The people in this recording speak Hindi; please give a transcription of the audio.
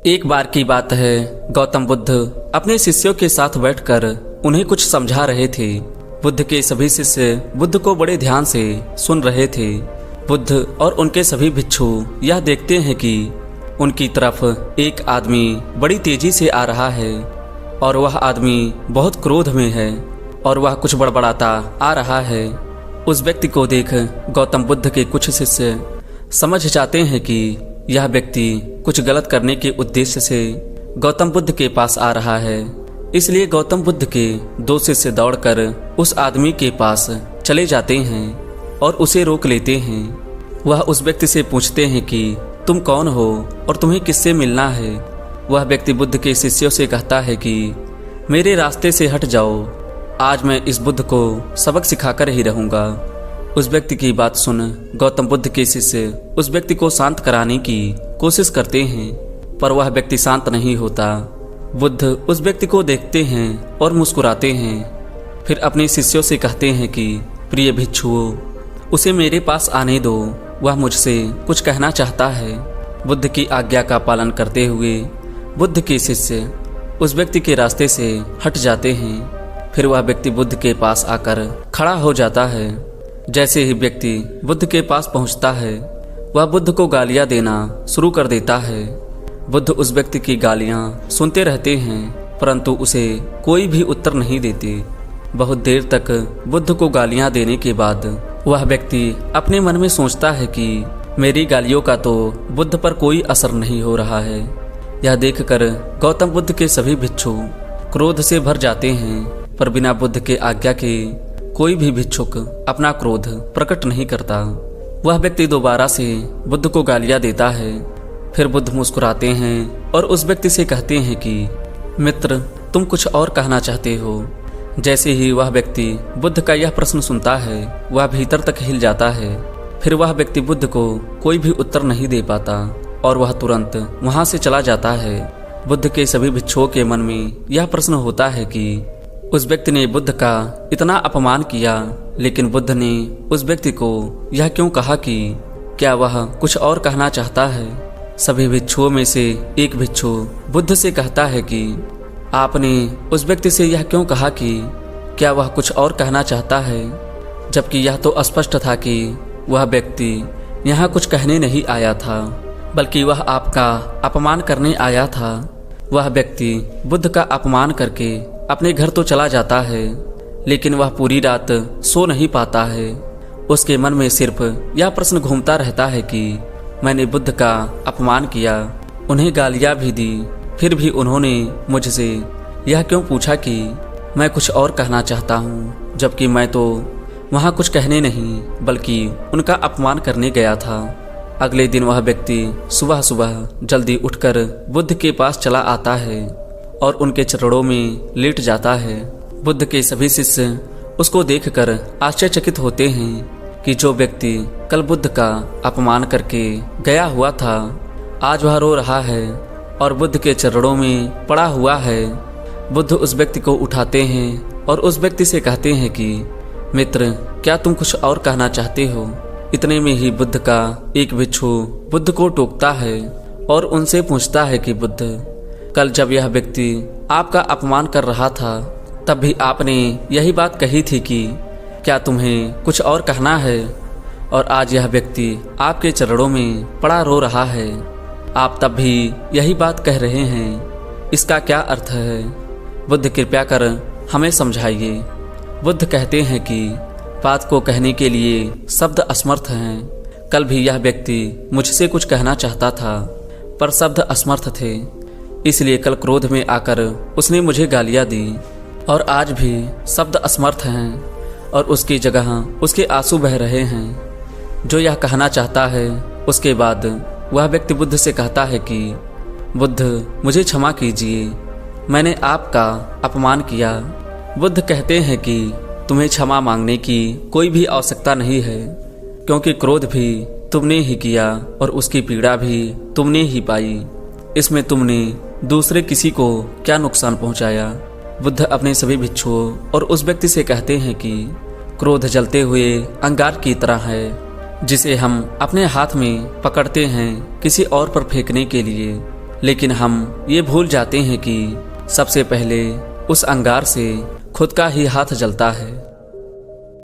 एक बार की बात है, गौतम बुद्ध अपने शिष्यों के साथ बैठकर उन्हें कुछ समझा रहे थे। बुद्ध के सभी शिष्य बुद्ध को बड़े ध्यान से सुन रहे थे। बुद्ध और उनके सभी भिक्षु यह देखते हैं कि उनकी तरफ एक आदमी बड़ी तेजी से आ रहा है और वह आदमी बहुत क्रोध में है और वह कुछ बड़बड़ाता आ रहा है। उस व्यक्ति को देख गौतम बुद्ध के कुछ शिष्य समझ जाते हैं कि यह व्यक्ति कुछ गलत करने के उद्देश्य से गौतम बुद्ध के पास आ रहा है। इसलिए गौतम बुद्ध के दो शिष्य दौड़कर उस आदमी के पास चले जाते हैं और उसे रोक लेते हैं। वह उस व्यक्ति से पूछते हैं कि तुम कौन हो और तुम्हें किससे मिलना है। वह व्यक्ति बुद्ध के शिष्यों से कहता है कि मेरे रास्ते से हट जाओ, आज मैं इस बुद्ध को सबक सिखाकर ही रहूंगा। उस व्यक्ति की बात सुन गौतम बुद्ध के शिष्य उस व्यक्ति को शांत कराने की कोशिश करते हैं, पर वह व्यक्ति शांत नहीं होता। बुद्ध उस व्यक्ति को देखते हैं और मुस्कुराते हैं। फिर अपने शिष्यों से कहते हैं कि प्रिय भिक्षुओं, उसे मेरे पास आने दो, वह मुझसे कुछ कहना चाहता है। बुद्ध की आज्ञा का पालन करते हुए बुद्ध के शिष्य उस व्यक्ति के रास्ते से हट जाते हैं। फिर वह व्यक्ति बुद्ध के पास आकर खड़ा हो जाता है। जैसे ही व्यक्ति बुद्ध के पास पहुंचता है, वह बुद्ध को गालियां देना शुरू कर देता है। बुद्ध उस व्यक्ति की गालियां सुनते रहते हैं, परंतु उसे कोई भी उत्तर नहीं देते। बहुत देर तक बुद्ध को गालियां देने के बाद वह व्यक्ति अपने मन में सोचता है कि मेरी गालियों का तो बुद्ध पर कोई असर नहीं हो रहा है। यह देखकर गौतम बुद्ध के सभी भिक्षु क्रोध से भर जाते हैं, पर बिना बुद्ध के आज्ञा के कोई भी भिक्षुक अपना क्रोध प्रकट नहीं करता। वह व्यक्ति दोबारा से बुद्ध को गालियां देता है। फिर बुद्ध मुस्कुराते हैं और उस व्यक्ति से कहते हैं कि मित्र, तुम कुछ और कहना चाहते हो। जैसे ही वह व्यक्ति बुद्ध का यह प्रश्न सुनता है, वह भीतर तक हिल जाता है। फिर वह व्यक्ति बुद्ध को कोई भी उत्तर नहीं दे पाता और वह तुरंत वहां से चला जाता है। बुद्ध के सभी भिक्षुओं के मन में यह प्रश्न होता है कि उस व्यक्ति ने बुद्ध का इतना अपमान किया, लेकिन बुद्ध ने उस व्यक्ति को यह क्यों कहा कि क्या वह कुछ और कहना चाहता है। सभी भिक्षुओं में से एक भिक्षु बुद्ध से कहता है कि आपने उस व्यक्ति से यह क्यों कहा कि क्या वह कुछ और कहना चाहता है, जबकि यह तो स्पष्ट था कि वह व्यक्ति यहाँ कुछ कहने नहीं आया था, बल्कि वह आपका अपमान करने आया था। वह व्यक्ति बुद्ध का अपमान करके अपने घर तो चला जाता है, लेकिन वह पूरी रात सो नहीं पाता है। उसके मन में सिर्फ यह प्रश्न घूमता रहता है कि मैंने बुद्ध का अपमान किया, उन्हें गालियां भी दी, फिर भी उन्होंने मुझसे यह क्यों पूछा कि मैं कुछ और कहना चाहता हूँ, जबकि मैं तो वहाँ कुछ कहने नहीं बल्कि उनका अपमान करने गया था। अगले दिन वह व्यक्ति सुबह सुबह जल्दी उठकर बुद्ध के पास चला आता है और उनके चरणों में लेट जाता है। बुद्ध के सभी शिष्य उसको देखकर आश्चर्यचकित होते हैं कि जो व्यक्ति कल बुद्ध का अपमान करके गया हुआ था, आज वह रो रहा है और बुद्ध के चरणों में पड़ा हुआ है। बुद्ध उस व्यक्ति को उठाते हैं और उस व्यक्ति से कहते हैं कि मित्र, क्या तुम कुछ और कहना चाहते हो। इतने में ही बुद्ध का एक भिक्षु बुद्ध को टोकता है और उनसे पूछता है कि बुद्ध, कल जब यह व्यक्ति आपका अपमान कर रहा था, तब भी आपने यही बात कही थी कि क्या तुम्हें कुछ और कहना है, और आज यह व्यक्ति आपके चरणों में पड़ा रो रहा है। आप तब भी यही बात कह रहे हैं, इसका क्या अर्थ है। बुद्ध कृपया कर हमें समझाइए। बुद्ध कहते हैं कि बात को कहने के लिए शब्द असमर्थ हैं। कल भी यह व्यक्ति मुझसे कुछ कहना चाहता था, पर शब्द असमर्थ थे, इसलिए कल क्रोध में आकर उसने मुझे गालियां दी, और आज भी शब्द असमर्थ हैं और उसकी जगह उसके आंसू बह रहे हैं। जो यह कहना चाहता है। उसके बाद वह व्यक्ति बुद्ध से कहता है कि बुद्ध, मुझे क्षमा कीजिए, मैंने आपका अपमान किया। बुद्ध कहते हैं कि तुम्हें क्षमा मांगने की कोई भी आवश्यकता नहीं है, क्योंकि क्रोध भी तुमने ही किया और उसकी पीड़ा भी तुमने ही पाई। इसमें तुमने दूसरे किसी को क्या नुकसान पहुंचाया। बुद्ध अपने सभी भिक्षुओं और उस व्यक्ति से कहते हैं कि क्रोध जलते हुए अंगार की तरह है, जिसे हम अपने हाथ में पकड़ते हैं किसी और पर फेंकने के लिए। लेकिन हम ये भूल जाते हैं कि सबसे पहले उस अंगार से खुद का ही हाथ जलता है।